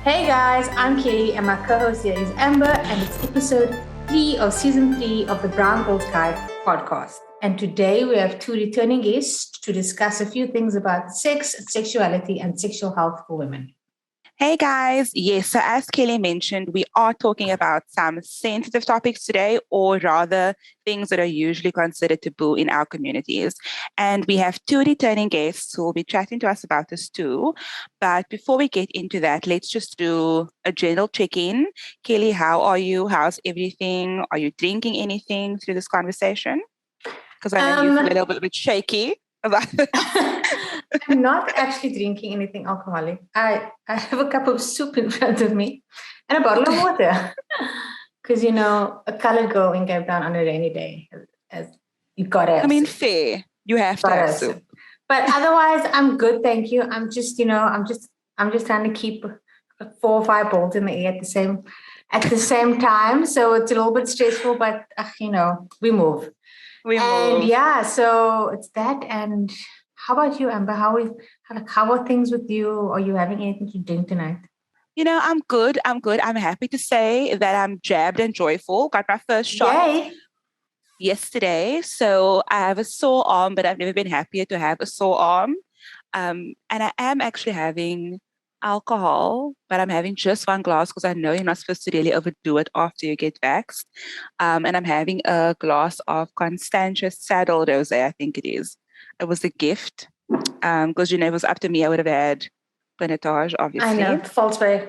Hey guys, I'm Katie and my co-host here is Amber, and it's episode 3 of season 3 of the Brown Girls Guide podcast. And today we have two returning guests to discuss a few things about sex, sexuality, and sexual health for women. Hey guys, yes, so as Kelly mentioned, we are talking about some sensitive topics today, or rather things that are usually considered taboo in our communities. And we have two returning guests who will be chatting to us about this too. But before we get into that, let's just do a general check-in. Kelly, how are you? How's everything? Are you drinking anything through this conversation? Because I know you feel a little bit shaky about it. I'm not actually drinking anything alcoholic. I have a cup of soup in front of me and a bottle of water. Because, a colored girl in Cape Town on a rainy day, as you got to have soup. Fair. You have to have soup. But otherwise, I'm good, thank you. I'm just trying to keep 4 or 5 balls in the air at the same time. So it's a little bit stressful, but we move. And yeah, so it's that. And how about you, Amber? How are things with you? Are you having anything to drink tonight? I'm good. I'm happy to say that I'm jabbed and joyful. Got my first shot yesterday. So I have a sore arm, but I've never been happier to have a sore arm. And I am actually having alcohol, but I'm having just one glass because I know you're not supposed to really overdo it after you get vaxxed. And I'm having a glass of Constantia Saddle Rosé, I think it is. It was a gift because, it was up to me. I would have had Pinotage, obviously. I know, false way.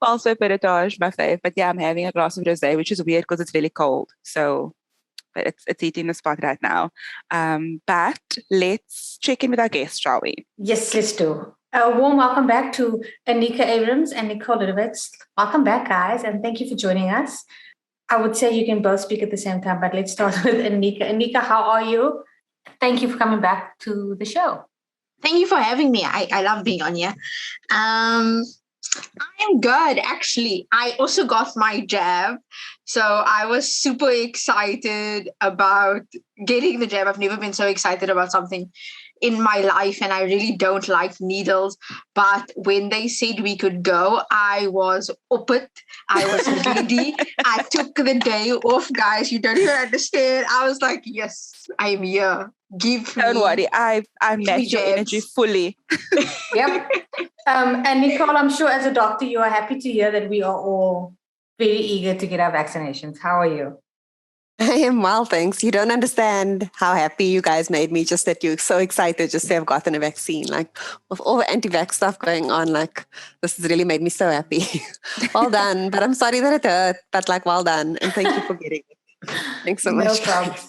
Also Pinotage, my fave. But yeah, I'm having a glass of rosé, which is weird because it's really cold. So, but it's eating the spot right now. But let's check in with our guests, shall we? Yes, let's do. A warm welcome back to Aneeqa Abrams and Nicole Lodewyks. Welcome back, guys, and thank you for joining us. I would say you can both speak at the same time, but let's start with Aneeqa. Aneeqa, how are you? Thank you for coming back to the show. Thank you for having me. I love being on here. I am good, actually. I also got my jab. So I was super excited about getting the jab. I've never been so excited about something in my life, and I really don't like needles. But when they said we could go, I was up it. I was ready. I took the day off, guys. You don't even understand. I was like, yes, I am here. Don't worry, I match your energy fully. Yep. And Nicole, I'm sure as a doctor, you are happy to hear that we are all very eager to get our vaccinations. How are you? I am well, thanks. You don't understand how happy you guys made me, just that you're so excited just to have gotten a vaccine. Like, with all the anti-vax stuff going on, like, this has really made me so happy. Well done. But I'm sorry that it hurt, but well done. And thank you for getting it. Thanks so much.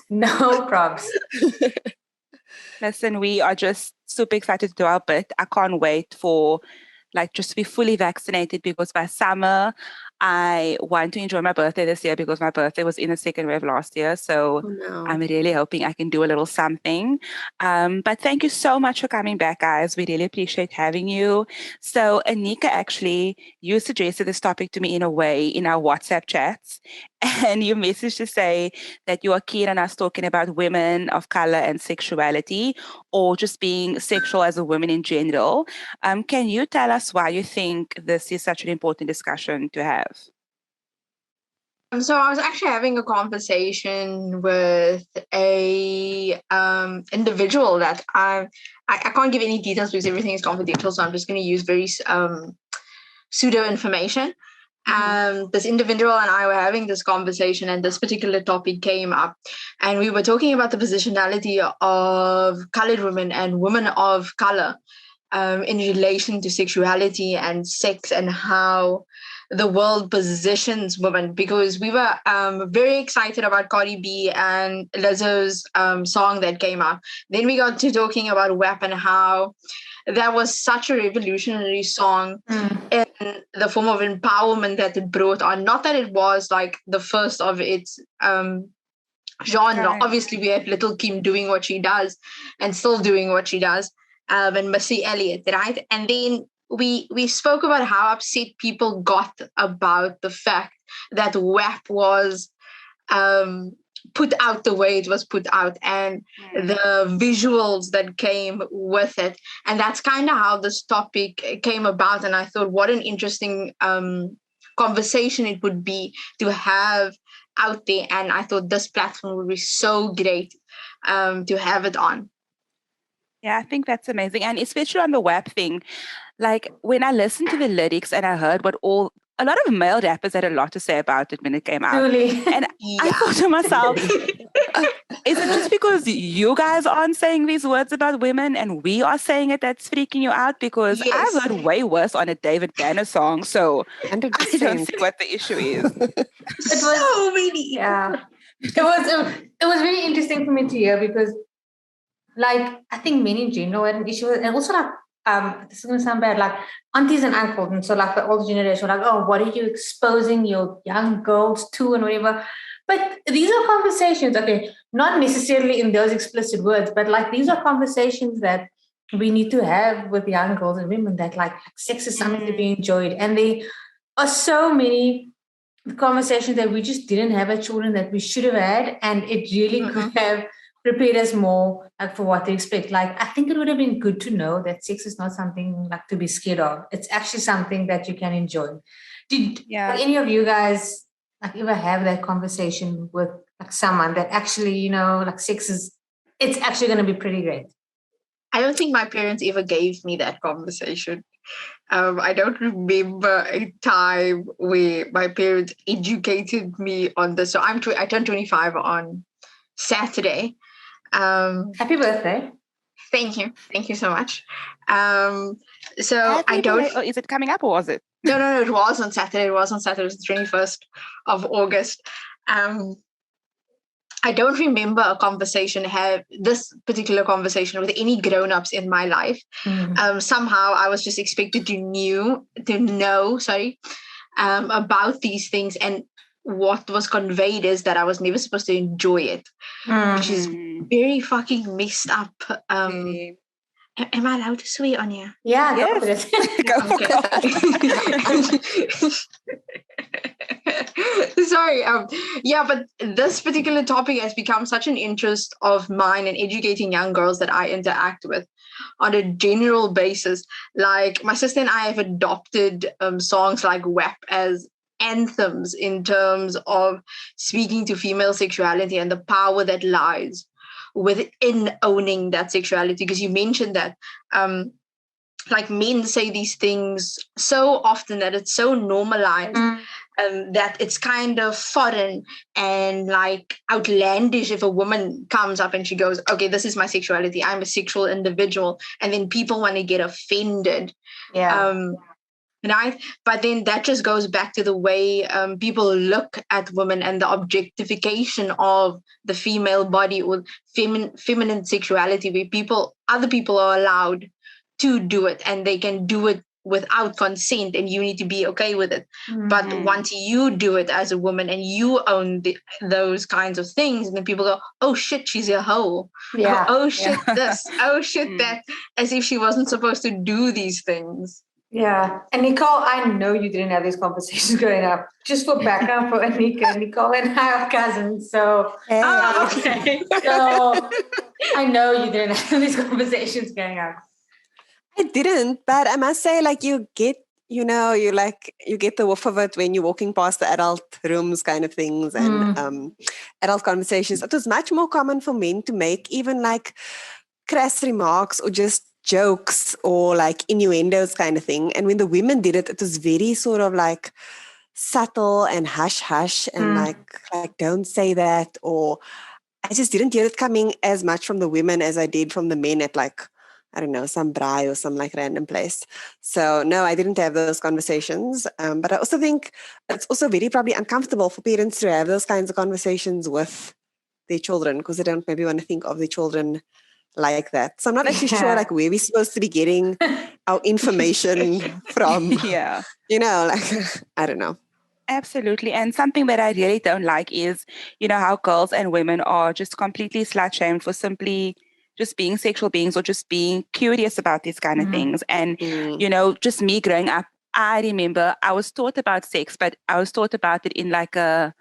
No probs. Listen, we are just super excited to do our bit. I can't wait for just to be fully vaccinated, because by summer I want to enjoy my birthday this year, because my birthday was in the second wave last year. So I'm really hoping I can do a little something. But thank you so much for coming back, guys. We really appreciate having you. So Aneeqa, actually, you suggested this topic to me in a way in our WhatsApp chats. And you messaged to say that you are keen on us talking about women of color and sexuality, or just being sexual as a woman in general. Can you tell us why you think this is such an important discussion to have? So I was actually having a conversation with a individual that I can't give any details because everything is confidential. So I'm just going to use very pseudo information. This individual and I were having this conversation, and this particular topic came up, and we were talking about the positionality of colored women and women of color in relation to sexuality and sex, and how the world positions women, because we were very excited about Cardi B and Lizzo's song that came out. Then we got to talking about WAP and how that was such a revolutionary song in the form of empowerment that it brought on. Not that it was the first of its genre. Right. Obviously, we have Little Kim doing what she does and still doing what she does, and Missy Elliott, right? And then we spoke about how upset people got about the fact that WAP was put out the way it was put out, and the visuals that came with it. And that's kind of how this topic came about. And I thought, what an interesting conversation it would be to have out there. And I thought this platform would be so great to have it on. Yeah, I think that's amazing. And especially on the WAP thing, like when I listened to the lyrics and I heard a lot of male rappers had a lot to say about it when it came out. Truly. And I thought to myself, is it just because you guys aren't saying these words about women and we are saying it that's freaking you out? Because I've heard way worse on a David Banner song. So 100%. I don't see what the issue is. It was so many. Yeah. It was really interesting for me to hear because, like, I think men in general had an issue with it. And also, like, this is going to sound bad, like aunties and uncles. And so, like, the older generation were like, oh, what are you exposing your young girls to and whatever. But these are conversations, okay, not necessarily in those explicit words, but like these are conversations that we need to have with young girls and women, that like sex is something to be enjoyed. And there are so many conversations that we just didn't have as children that we should have had. And it really could have prepared us more like for what to expect. Like, I think it would have been good to know that sex is not something like to be scared of. It's actually something that you can enjoy. Did like, any of you guys like ever have that conversation with like someone that actually, you know, like sex is, it's actually going to be pretty great? I don't think my parents ever gave me that conversation. I don't remember a time where my parents educated me on this. So I turned 25 on Saturday. Happy birthday. Thank you so much. So I don't. Is it coming up or was it? No, it was on Saturday. It was the 21st of August. I don't remember this particular conversation with any grown-ups in my life. Somehow I was just expected to know about these things, and what was conveyed is that I was never supposed to enjoy it, which is very fucking messed up. Am I allowed to swear on here? Yeah, yes. Go for it. Sorry. But this particular topic has become such an interest of mine in educating young girls that I interact with on a general basis. Like, my sister and I have adopted songs like WAP as anthems in terms of speaking to female sexuality and the power that lies within owning that sexuality. Because you mentioned that like men say these things so often that it's so normalized that it's kind of foreign and like outlandish if a woman comes up and she goes, okay, this is my sexuality, I'm a sexual individual, and then people want to get offended. Right? But then that just goes back to the way people look at women and the objectification of the female body or feminine sexuality, where other people are allowed to do it and they can do it without consent, and you need to be okay with it. But once you do it as a woman and you own those kinds of things, and then people go, oh shit, she's a hoe. Oh shit, this. Oh shit, that. As if she wasn't supposed to do these things. Yeah. And Nicole, I know you didn't have these conversations growing up. Just for background for Aneeqa, Nicole and I are cousins. So, okay. So I know you didn't have these conversations growing up. I didn't, but I must say, like, you get the whiff of it when you're walking past the adult rooms kind of things and adult conversations. It was much more common for men to make even like crass remarks or just jokes or like innuendos kind of thing. And when the women did it, it was very sort of like subtle and hush and like don't say that. Or I just didn't hear it coming as much from the women as I did from the men at like, I don't know, some braai or some like random place. So no, I didn't have those conversations. But I also think it's also very probably uncomfortable for parents to have those kinds of conversations with their children because they don't maybe want to think of their children like that. So I'm not actually sure like where we're supposed to be getting our information from. Yeah. You know, like, I don't know. Absolutely. And something that I really don't like is, you know, how girls and women are just completely slut-shamed for simply just being sexual beings or just being curious about these kind of things. And, you know, just me growing up, I remember I was taught about sex, but I was taught about it in like a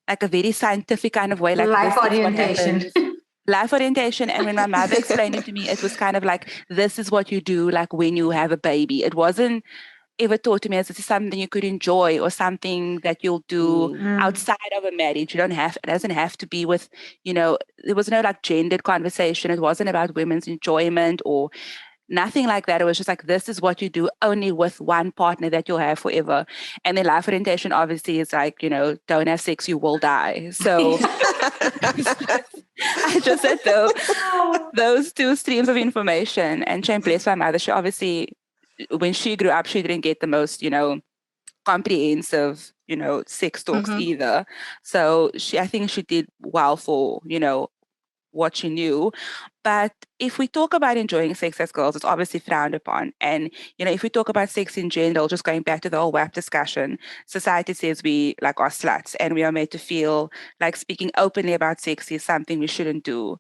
like a very scientific kind of way, like Life this is what orientation. happens. Life orientation. And when my mother explained it to me, it was kind of like, this is what you do, like when you have a baby. It wasn't ever taught to me as this is something you could enjoy or something that you'll do outside of a marriage. It doesn't have to be with, there was no like gendered conversation. It wasn't about women's enjoyment or nothing like that. It was just like, this is what you do only with one partner that you'll have forever. And then life orientation obviously is like, don't have sex, you will die. So I just said those two streams of information. And shame bless my mother. She obviously, when she grew up, she didn't get the most, comprehensive, sex talks either. So I think she did well for, what she knew. But if we talk about enjoying sex as girls, it's obviously frowned upon. And, if we talk about sex in general, just going back to the whole WAP discussion, society says we like are sluts and we are made to feel like speaking openly about sex is something we shouldn't do.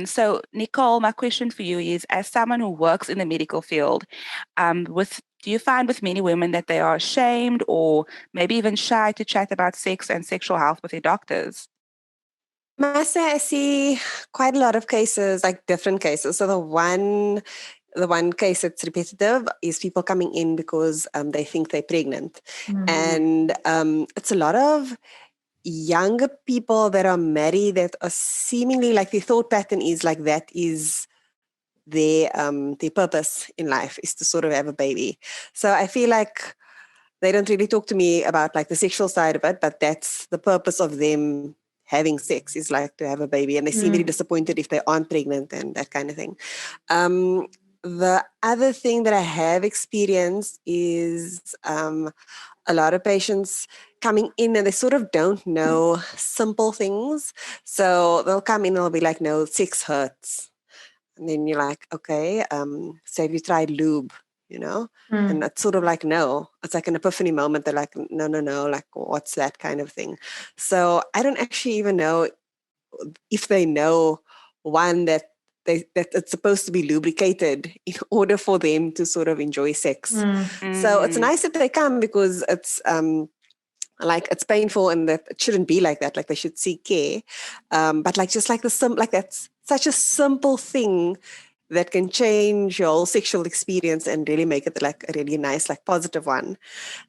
So Nicole, my question for you is, as someone who works in the medical field, do you find with many women that they are ashamed or maybe even shy to chat about sex and sexual health with their doctors? Must say I see quite a lot of cases, like different cases. So the one case that's repetitive is people coming in because they think they're pregnant. And it's a lot of younger people that are married that are seemingly like their thought pattern is like that is their purpose in life is to sort of have a baby. So I feel like they don't really talk to me about like the sexual side of it, but that's the purpose of them having sex is like to have a baby, and they seem very disappointed if they aren't pregnant and that kind of thing. The other thing that I have experienced is a lot of patients coming in and they sort of don't know simple things. So they'll come in and they'll be like, no, sex hurts. And then you're like, okay, so have you tried lube? And it's sort of like, no, it's like an epiphany moment. They're like, no, like, what's that kind of thing? So I don't actually even know if they know one that it's supposed to be lubricated in order for them to sort of enjoy sex. So it's nice that they come because it's like it's painful and that it shouldn't be like that. Like they should seek care. But like just like like that's such a simple thing that can change your whole sexual experience and really make it like a really nice, like positive one.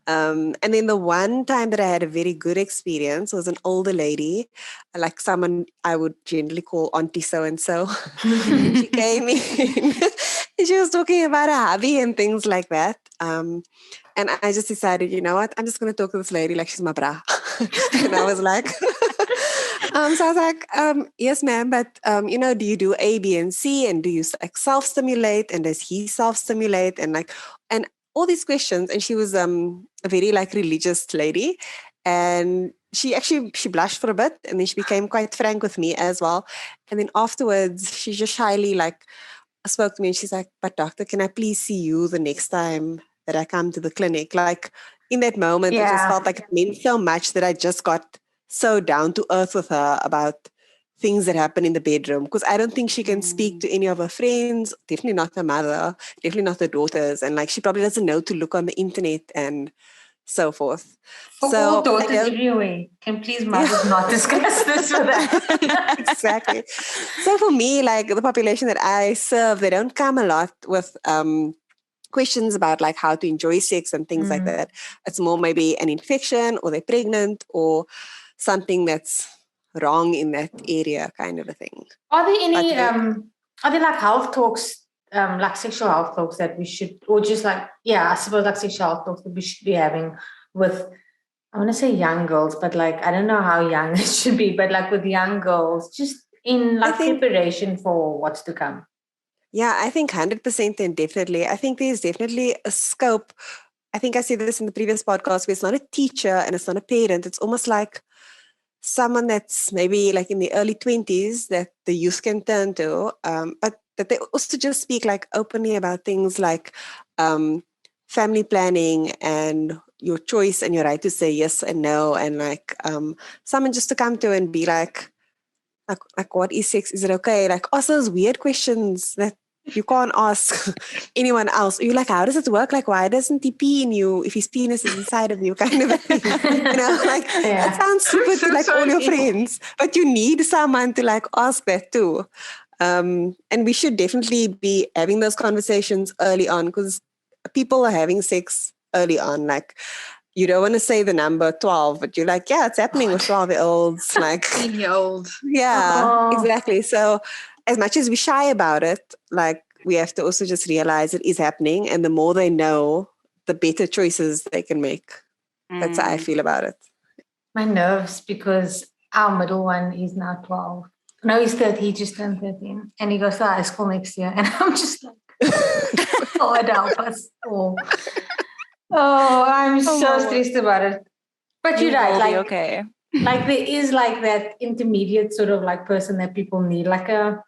And then the one time that I had a very good experience was an older lady, like someone I would generally call Auntie so-and-so. She came in and she was talking about a hobby and things like that. And I just decided, you know what, I'm just going to talk to this lady like she's my bra. And I was like... so I was like, yes, ma'am, but, do you do A, B, and C? And do you like self-stimulate? And does he self-stimulate? And all these questions. And she was a very like religious lady. And she blushed for a bit. And then she became quite frank with me as well. And then afterwards, she just shyly like spoke to me and she's like, but doctor, can I please see you the next time that I come to the clinic? Like in that moment, it just felt like it meant so much that I just got so down to earth with her about things that happen in the bedroom, because I don't think she can speak to any of her friends, definitely not her mother, definitely not her daughters, and like she probably doesn't know to look on the internet and so forth. For all daughters anyway, can please mothers not discuss this with us? Exactly. So for me, like the population that I serve, they don't come a lot with questions about like how to enjoy sex and things like that. It's more maybe an infection or they're pregnant or something that's wrong in that area kind of a thing. Are there any, are there like health talks, like sexual health talks that we should, or just like, I suppose like sexual health talks that we should be having with, I want to say young girls, but like, I don't know how young it should be, but like with young girls, just in like preparation for what's to come? Yeah, I think 100% and definitely. I think there's definitely a scope. I think I said this in the previous podcast where it's not a teacher and it's not a parent. It's almost like someone that's maybe like in the early 20s that the youth can turn to, but that they also just speak like openly about things like family planning and your choice and your right to say yes and no, and like someone just to come to and be like what is sex? Is it okay? Like also those weird questions that You can't ask anyone else. You're like, how does it work? Like, why doesn't he pee in you if his penis is inside of you? Kind of a thing. Like Yeah. that sounds stupid to like all your friends, but you need someone to like ask that too. And we should definitely be having those conversations early on because people are having sex early on. Like, you don't want to say the number 12, but you're like, yeah, it's happening with 12-year-olds. Like, 18-year-old. yeah, Oh. exactly. So as much as we shy about it, like we have to also just realize it is happening. And the more they know, the better choices they can make. That's how I feel about it. My nerves, because our middle one is now 12. No, he's 13. He just turned 13. And he goes to high school next year. And I'm just like, Lord help us all. Oh, I'm so stressed about it. But you're right. Like, okay. like there is like that intermediate sort of like person that people need, like a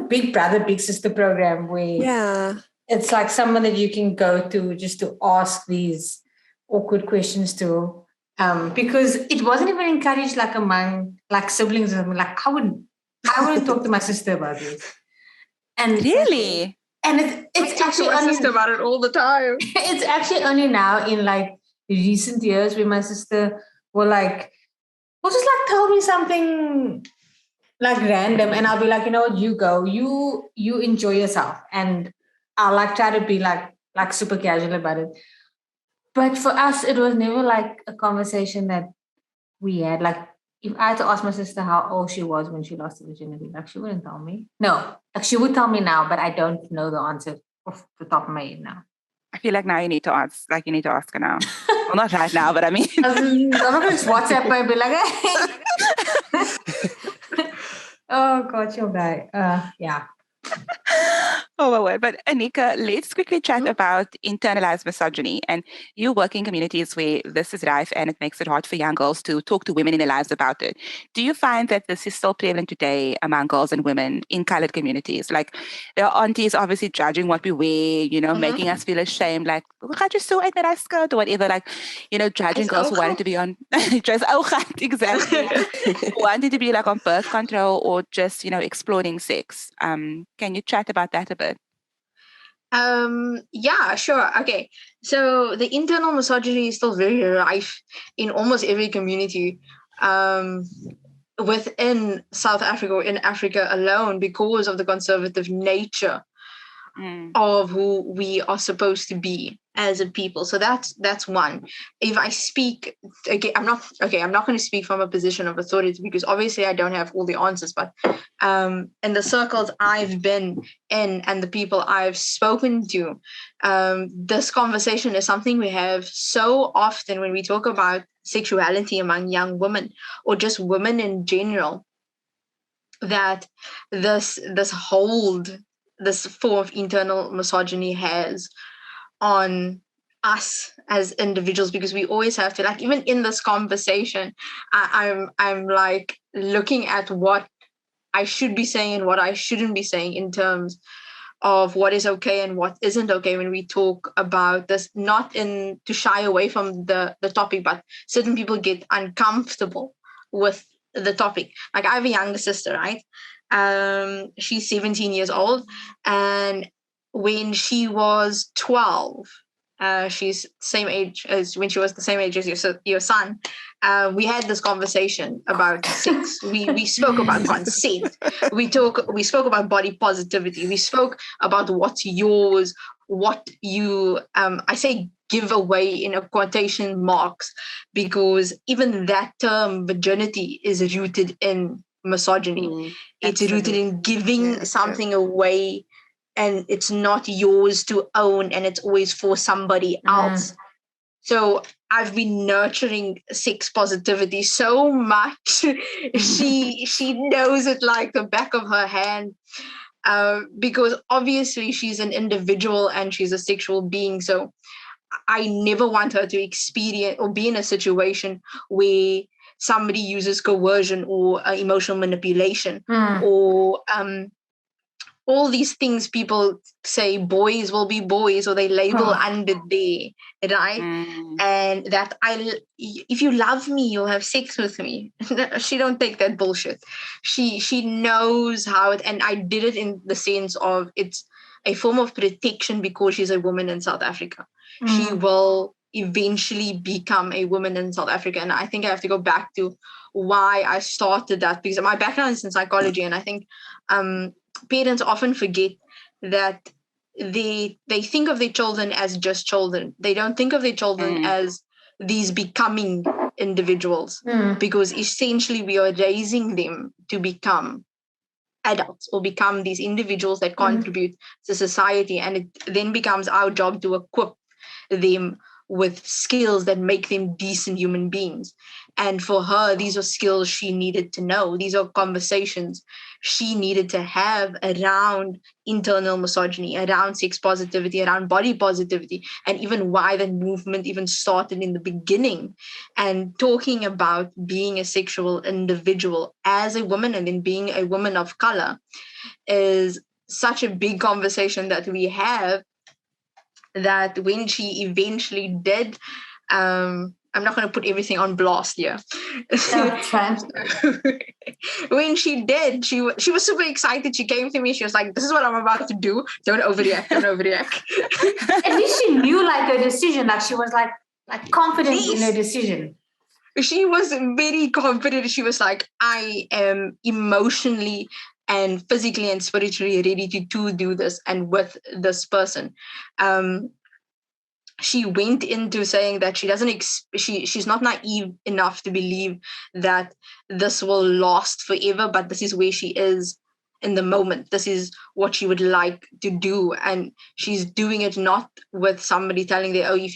big brother, big sister program where it's like someone that you can go to just to ask these awkward questions to. Because it wasn't even encouraged like among like siblings or something. Like I wouldn't talk to my sister about this. And really? And it's actually my only sister about it all the time. It's actually only now in like recent years where my sister will just like tell me something like random, and I'll be like, you know what, you go, you enjoy yourself, and I'll like try to be like super casual about it. But for us, it was never like a conversation that we had. Like if I had to ask my sister how old she was when she lost her virginity, like she wouldn't tell me. No, like she would tell me now, but I don't know the answer off the top of my head now. I feel like now you need to ask. Like you need to ask her now. Well, not right now, but I mean, I'm not going to WhatsApp her and be like, hey. Oh God, your guy. Yeah. Oh my word. But Aneeqa, let's quickly chat about internalized misogyny. And you work in communities where this is rife and it makes it hard for young girls to talk to women in their lives about it. Do you find that this is still prevalent today among girls and women in colored communities? Like there are aunties obviously judging what we wear, making us feel ashamed, like, look, I just saw it that I skirt or whatever, like, judging girls for wanting to be on just exactly. Wanting to be like on birth control or just, exploring sex. Can you chat about that a bit? Yeah, sure. Okay. So the internal misogyny is still very rife in almost every community within South Africa or in Africa alone because of the conservative nature of who we are supposed to be as a people. So that's one. If I speak, I'm not going to speak from a position of authority because obviously I don't have all the answers, but in the circles I've been in and the people I've spoken to, this conversation is something we have so often when we talk about sexuality among young women or just women in general, that this form of internal misogyny has on us as individuals, because we always have to, like, even in this conversation, I'm like looking at what I should be saying and what I shouldn't be saying in terms of what is okay and what isn't okay when we talk about this, not in to shy away from the topic, but certain people get uncomfortable with the topic. Like I have a younger sister, right? She's 17 years old, and when she was 12, she's same age as when she was the same age as your son. We had this conversation about sex. We spoke about consent. We spoke about body positivity. We spoke about what's yours, what you I say give away in a quotation marks, because even that term virginity is rooted in misogyny. It's rooted in giving something away, and it's not yours to own, and it's always for somebody else. So I've been nurturing sex positivity so much. she knows it like the back of her hand, because obviously she's an individual and she's a sexual being. So I never want her to experience or be in a situation where somebody uses coercion or emotional manipulation or all these things people say boys will be boys, or they label under there, right? And that if you love me, you'll have sex with me. She don't take that bullshit. She knows how it, and I did it in the sense of it's a form of protection because she's a woman in South Africa. She will eventually become a woman in South Africa. And I think I have to go back to why I started that, because my background is in psychology, and I think parents often forget that they think of their children as just children. They don't think of their children as these becoming individuals, because essentially we are raising them to become adults or become these individuals that contribute to society. And it then becomes our job to equip them with skills that make them decent human beings. And for her, these are skills she needed to know. These are conversations she needed to have around internal misogyny, around sex positivity, around body positivity, and even why the movement even started in the beginning. And talking about being a sexual individual as a woman and then being a woman of color is such a big conversation that we have, that when she eventually did, I'm not going to put everything on blast here. When she did, she was super excited. She came to me. She was like, "This is what I'm about to do. Don't overreact. Don't overreact." At least she knew like her decision. Like she was like confident in her decision. She was very confident. She was like, "I am emotionally and physically and spiritually ready to do this and with this person." She went into saying that she doesn't, she's not naive enough to believe that this will last forever, but this is where she is in the moment. This is what she would like to do. And she's doing it not with somebody telling her, "Oh, if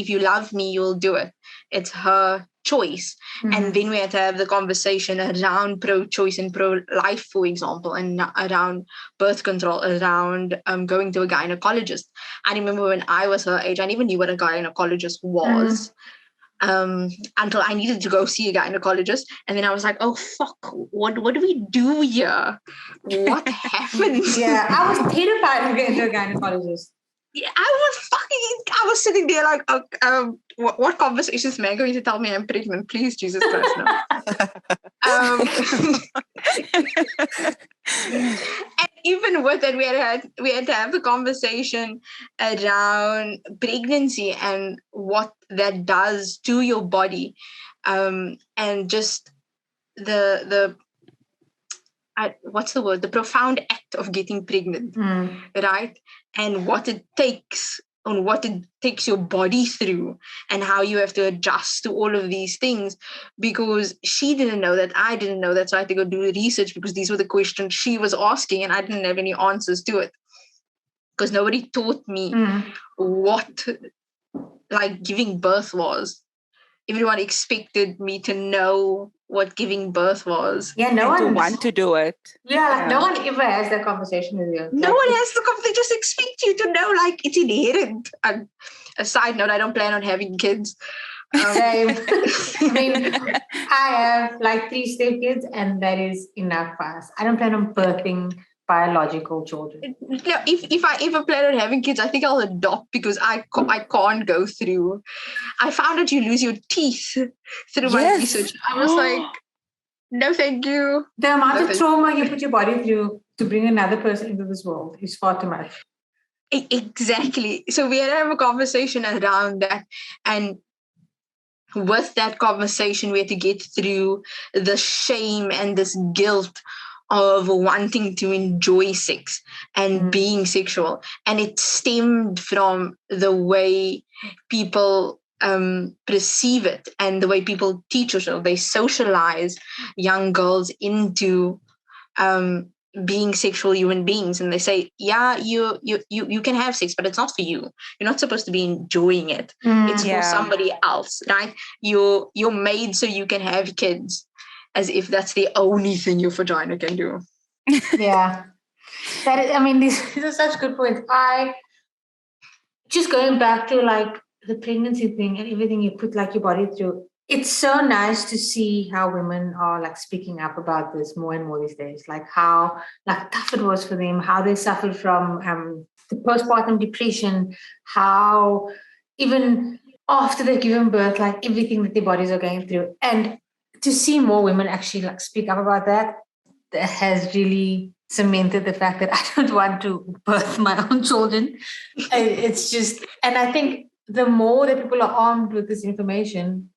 you love me, you'll do it." It's her choice. And then we had to have the conversation around pro-choice and pro-life, for example, and around birth control, around going to a gynecologist. I remember when I was her age, I never knew what a gynecologist was. Until I needed to go see a gynecologist. And then I was like, "Oh, fuck, what do we do here? What happened?" Yeah, I was terrified of going to a gynecologist. Yeah, I was sitting there like, what conversations am I going to tell me I'm pregnant? Please, Jesus Christ, no. And even with it, we had to have the conversation around pregnancy and what that does to your body, and just what's the word? The profound act of getting pregnant, right? And what it takes, and what it takes your body through, and how you have to adjust to all of these things. Because she didn't know that, I didn't know that, so I had to go do research, because these were the questions she was asking, and I didn't have any answers to it, because nobody taught me what like giving birth was. Everyone expected me to know what giving birth was. Yeah, no one to want to do it. Yeah, like no one ever has that conversation with you. No one has the conversation. They just expect you to know, like, it's inherent. And a side note, I don't plan on having kids. Same. I mean, I have like 3 stepkids, and that is enough for us. I don't plan on birthing biological children. No, if I ever plan on having kids, I think I'll adopt, because I can't go through. I found out you lose your teeth through my research. I was like, no, thank you. The amount of trauma you put your body through to bring another person into this world is far too much. Exactly. So we had to have a conversation around that. And with that conversation, we had to get through the shame and this guilt of wanting to enjoy sex and being sexual. And it stemmed from the way people perceive it and the way people teach yourself. They socialize young girls into being sexual human beings, and they say, "Yeah, you can have sex, but it's not for you. You're not supposed to be enjoying it. It's for somebody else, right? You're made so you can have kids," as if that's the only thing your vagina can do. Yeah, that is, I mean, these are such good points. I just going back to like the pregnancy thing and everything you put like your body through. It's so nice to see how women are like speaking up about this more and more these days, like how like tough it was for them, how they suffered from the postpartum depression, how even after they've given birth, like everything that their bodies are going through. And to see more women actually like speak up about that has really cemented the fact that I don't want to birth my own children. It's just, and I think the more that people are armed with this information,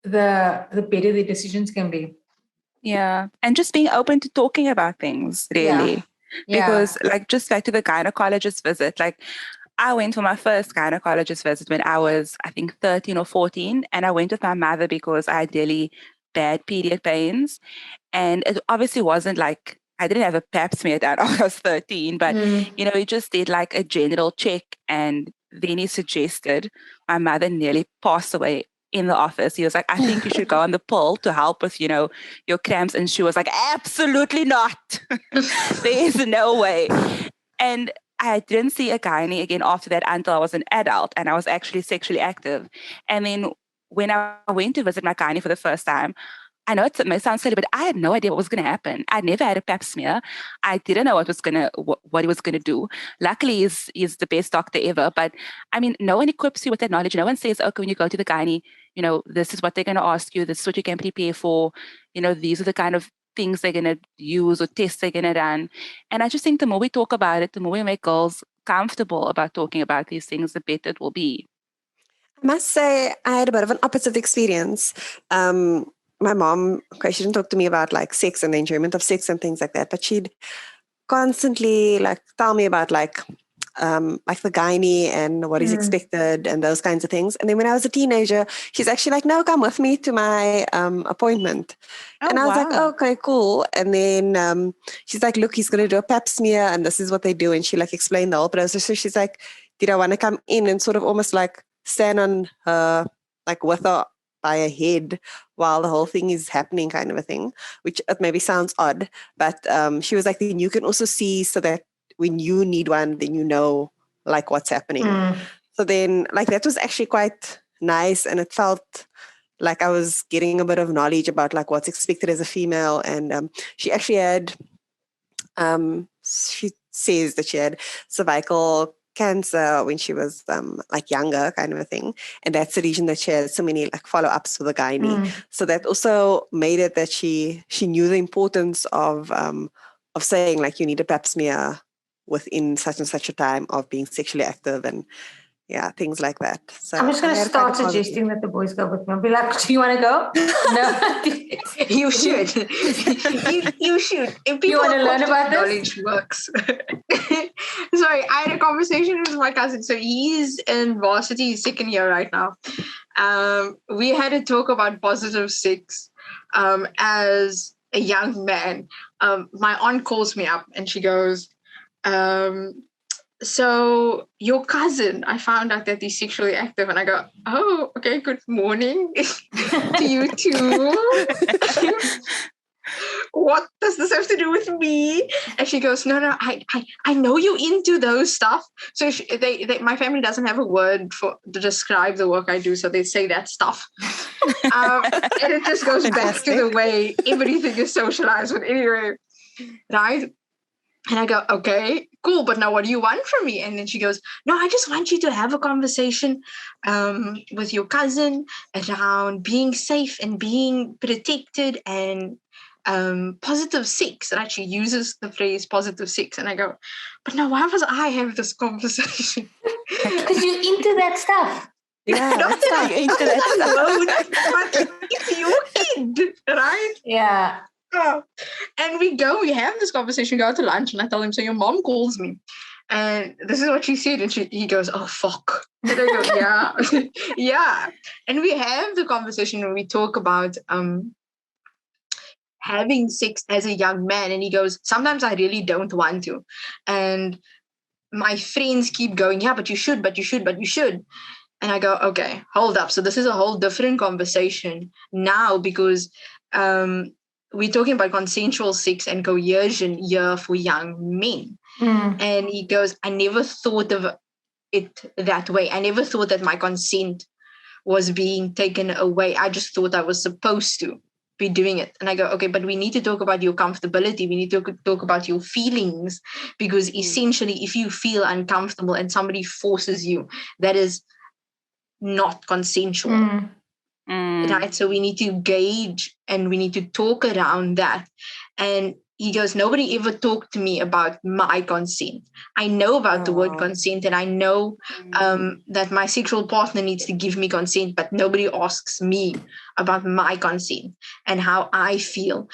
the better the decisions can be. Yeah. And just being open to talking about things, really. Yeah. Because like just back to the gynecologist visit, like I went for my first gynecologist visit when I was, I think, 13 or 14. And I went with my mother because I had really bad period pains. And it obviously wasn't like, I didn't have a pap smear done when I was 13, but, he just did like a general check. And then he suggested my mother nearly passed away in the office. He was like, I think you should go on the pill to help with, your cramps. And she was like, absolutely not. There's no way. And I didn't see a gynae again after that until I was an adult and I was actually sexually active. And then when I went to visit my gynae for the first time, I know it may sound silly, but I had no idea what was going to happen. I never had a pap smear. I didn't know what he was going to do. Luckily, he's the best doctor ever. But I mean, no one equips you with that knowledge. No one says, okay, when you go to the gynae, this is what they're going to ask you. This is what you can prepare for. These are the kind of things they're going to use or tests they're going to run. And I just think the more we talk about it, the more we make girls comfortable about talking about these things, the better it will be. I must say, I had a bit of an opposite experience. My mom, she didn't talk to me about like sex and the enjoyment of sex and things like that, but she'd constantly like tell me about like the gynae and what is expected and those kinds of things. And then when I was a teenager, she's actually like, no, come with me to my appointment. And I was like, oh, okay, cool. And then she's like, look, he's going to do a pap smear and this is what they do. And she like explained the whole process. So she's like, did I want to come in and sort of almost like stand on her, like with her by her head while the whole thing is happening kind of a thing, which maybe sounds odd. But she was like, then you can also see so that when you need one, then you know like what's happening. So then like that was actually quite nice. And it felt like I was getting a bit of knowledge about like what's expected as a female. And she actually had, she says that she had cervical cancer when she was like younger kind of a thing. And that's the reason that she had so many like follow-ups for the gynae. So that also made it that she knew the importance of saying like you need a pap smear within such and such a time of being sexually active and things like that. So I'm just going to start suggesting that the boys go with me. I'll be like, do you want to go? No. You should. you should. If people you want to learn about this? Knowledge works. Sorry, I had a conversation with my cousin. So he's in varsity, second year right now. We had a talk about positive sex as a young man. My aunt calls me up and she goes, so your cousin, I found out that he's sexually active. And I go, oh, okay, good morning to you too. What does this have to do with me? And she goes, no, I know you into those stuff. So my family doesn't have a word to describe the work I do. So they say that stuff. And it just goes back to the way everything is socialized. But anyway, right? And I go, okay, cool. But now what do you want from me? And then she goes, no, I just want you to have a conversation with your cousin around being safe and being protected and positive sex. And she uses the phrase positive sex. And I go, but now why must I have this conversation? Because you're into that stuff. Yeah, Not that I'm into that stuff. But it's your kid, right? Yeah. Oh. And we have this conversation, go out to lunch, and I tell him, so your mom calls me. And this is what she said. And he goes, oh, fuck. And I go, yeah. Yeah. And we have the conversation and we talk about having sex as a young man. And he goes, sometimes I really don't want to. And my friends keep going, yeah, but you should. And I go, okay, hold up. So this is a whole different conversation now because we're talking about consensual sex and coercion here for young men. And he goes, I never thought of it that way. I never thought that my consent was being taken away. I just thought I was supposed to be doing it. And I go, okay, but we need to talk about your comfortability. We need to talk about your feelings, because essentially if you feel uncomfortable and somebody forces you, that is not consensual. Right? So we need to gauge and we need to talk around that. And he goes, nobody ever talked to me about my consent. I know about the word consent, and I know that my sexual partner needs to give me consent, but nobody asks me about my consent and how I feel.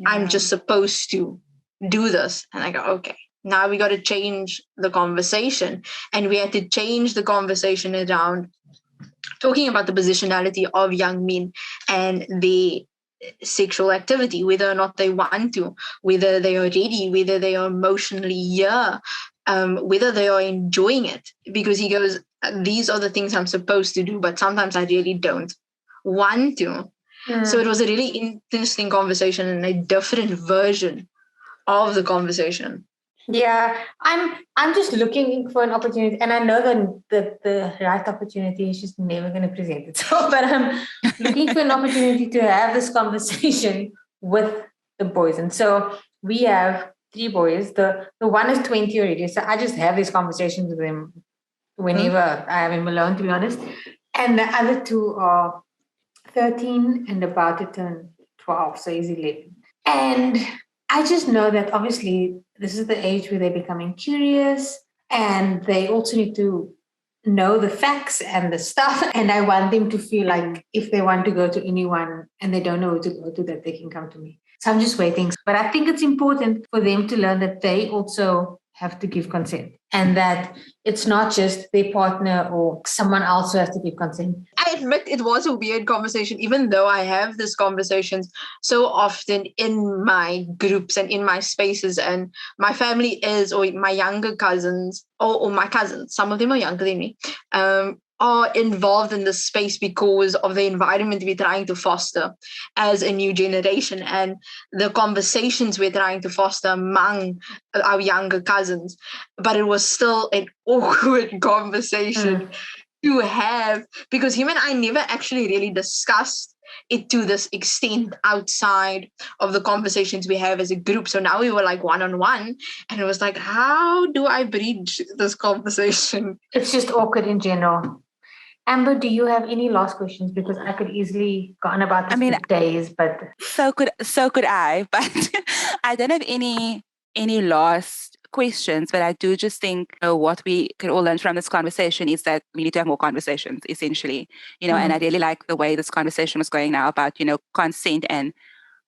I'm just supposed to do this. And I go, okay, now we got to change the conversation. And we had to change the conversation around talking about the positionality of young men and the sexual activity, whether or not they want to, whether they are ready, whether they are emotionally here, whether they are enjoying it. Because he goes, these are the things I'm supposed to do, but sometimes I really don't want to. So it was a really interesting conversation and a different version of the conversation. Yeah, I'm just looking for an opportunity, and I know that the right opportunity is just never going to present itself. But I'm looking for an opportunity to have this conversation with the boys. And so we have 3 boys. The one is 20 already, so I just have these conversations with them whenever I have him alone, to be honest. And the other 2 are 13 and about to turn 12, so he's 11. And I just know that obviously this is the age where they're becoming curious, and they also need to know the facts and the stuff. And I want them to feel like if they want to go to anyone and they don't know who to go to, that they can come to me. So I'm just waiting. But I think it's important for them to learn that they also have to give consent, and that it's not just their partner or someone else who has to give consent. I admit it was a weird conversation, even though I have these conversations so often in my groups and in my spaces, and my family is, or my younger cousins, or my cousins, some of them are younger than me, are involved in this space because of the environment we're trying to foster as a new generation and the conversations we're trying to foster among our younger cousins. But it was still an awkward conversation to have, because him and I never actually really discussed it to this extent outside of the conversations we have as a group. So now we were like one-on-one, and it was like, how do I bridge this conversation? It's just awkward in general. Amber, do you have any last questions? Because I could easily go on about this for days, but so could I. But I don't have any last questions. But I do just think what we can all learn from this conversation is that we need to have more conversations, essentially. And I really like the way this conversation was going now about consent and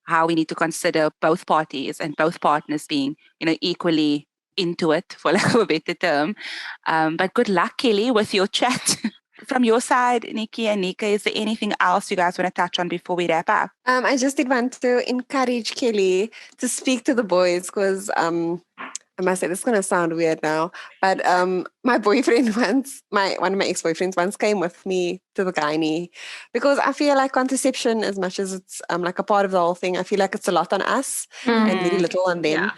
how we need to consider both parties and both partners being equally into it, for lack of a better term. But good luck, Kelly, with your chat. From your side, Nikki and Aneeqa, is there anything else you guys want to touch on before we wrap up? I just did want to encourage Kelly to speak to the boys, because I must say, this is going to sound weird now, but my boyfriend one of my ex-boyfriends once came with me to the gynae, because I feel like contraception, as much as it's like a part of the whole thing, I feel like it's a lot on us and very little on them. Yeah.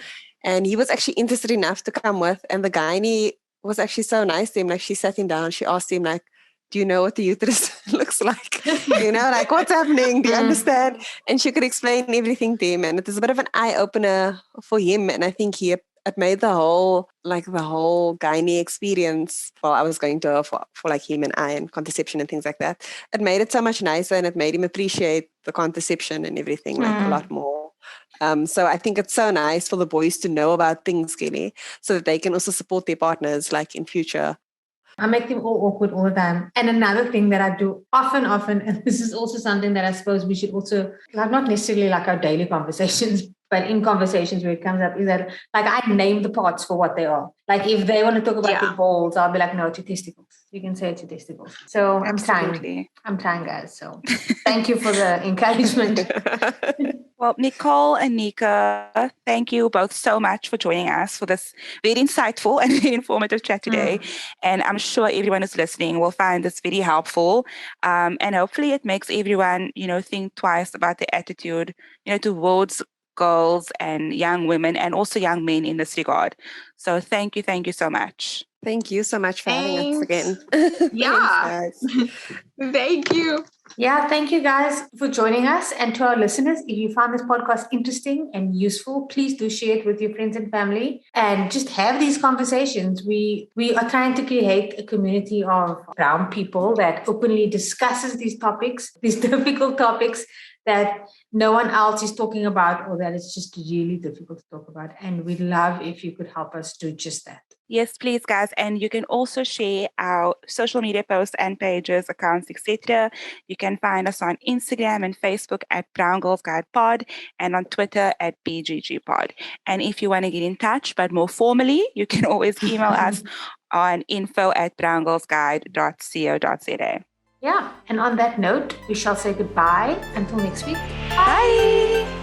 And he was actually interested enough to come with, and the gynae was actually so nice to him. Like, she sat him down, she asked him, like, do you know what the uterus looks like? Like, what's happening? Do you understand? And she could explain everything to him. And it was a bit of an eye-opener for him. And I think it made the whole gynae experience, while I was going to her for like him and I and contraception and things like that, it made it so much nicer, and it made him appreciate the contraception and everything like a lot more. So I think it's so nice for the boys to know about things, Kelly, so that they can also support their partners like in future. I make them all awkward all the time. And another thing that I do often, and this is also something that I suppose we should also, like, not necessarily like our daily conversations, but in conversations where it comes up, is that, like, I name the parts for what they are. Like, if they want to talk about their balls, I'll be like, no, to testicles. You can say to testicles. So Absolutely. I'm trying, guys. So thank you for the encouragement. Well, Nicole and Aneeqa, thank you both so much for joining us for this very insightful and very informative chat today. And I'm sure everyone who's listening will find this very helpful. And hopefully it makes everyone, think twice about their attitude, towards girls and young women and also young men in this regard. So thank you so much. Thank you so much for having us again. Yeah. Thank you. Yeah, thank you guys for joining us. And to our listeners, if you found this podcast interesting and useful, please do share it with your friends and family and just have these conversations. We are trying to create a community of brown people that openly discusses these topics, these difficult topics, that no one else is talking about, or that it's just really difficult to talk about. And we'd love if you could help us do just that. Yes, please, guys. And you can also share our social media posts and pages, accounts, etc. You can find us on Instagram and Facebook at Brown Girls Guide Pod and on Twitter at BGG Pod. And if you want to get in touch, but more formally, you can always email us on info@browngirlsguide.co.za. Yeah. And on that note, we shall say goodbye until next week. Bye.